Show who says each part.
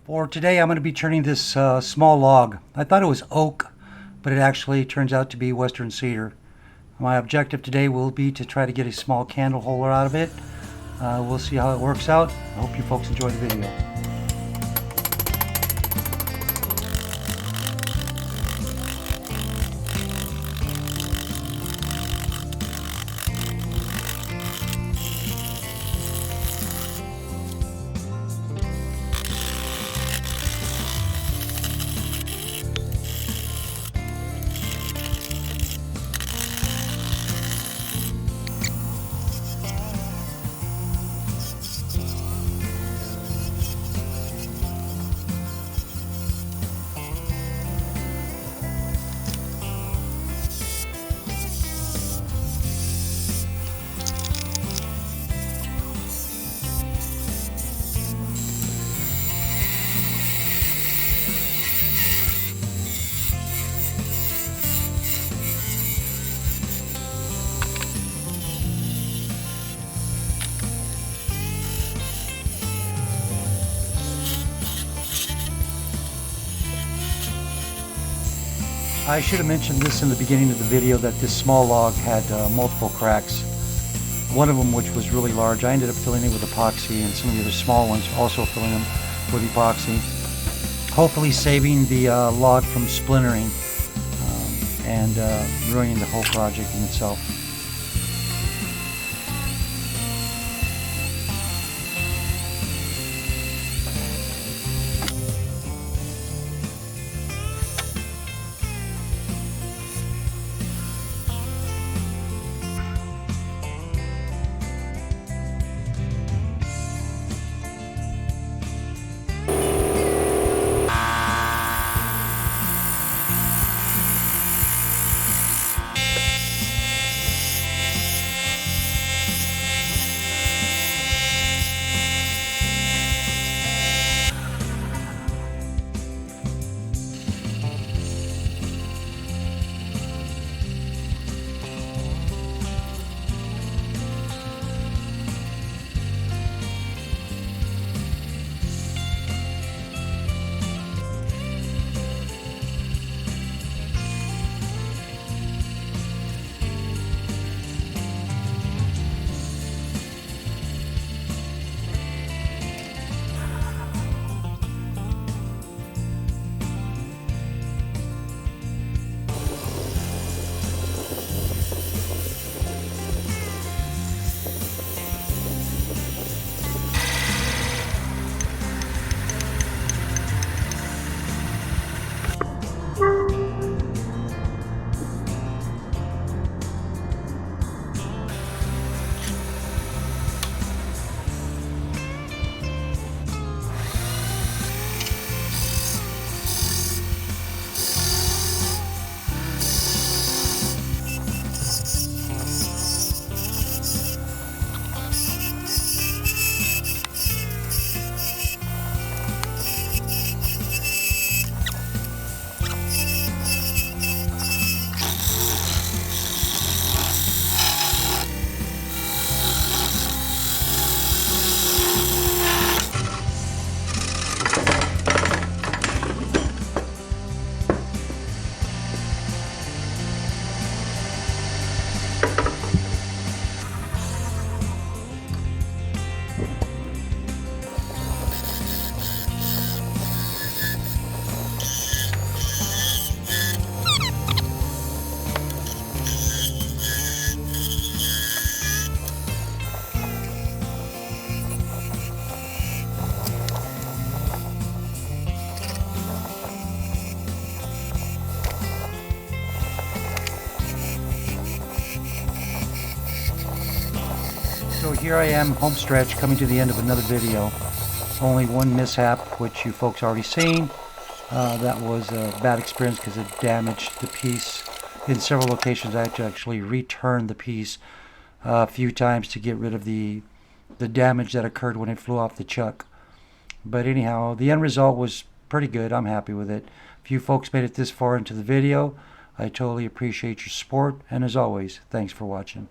Speaker 1: For today, I'm going to be turning this small log. I thought it was oak, but it actually turns out to be Western Cedar. My objective today will be to try to get a small candle holder out of it. We'll see how it works out. I hope you folks enjoy the video. I should have mentioned this in the beginning of the video, that this small log had multiple cracks. One of them, which was really large, I ended up filling it with epoxy, and some of the other small ones also filling them with epoxy. Hopefully saving the log from splintering and ruining the whole project in itself. So here I am, home stretch, coming to the end of another video. Only one mishap, which you folks already seen. That was a bad experience because it damaged the piece. In several locations I had to actually return the piece a few times to get rid of the damage that occurred when it flew off the chuck. But anyhow, the end result was pretty good. I'm happy with it. If you folks made it this far into the video, I totally appreciate your support, and as always, thanks for watching.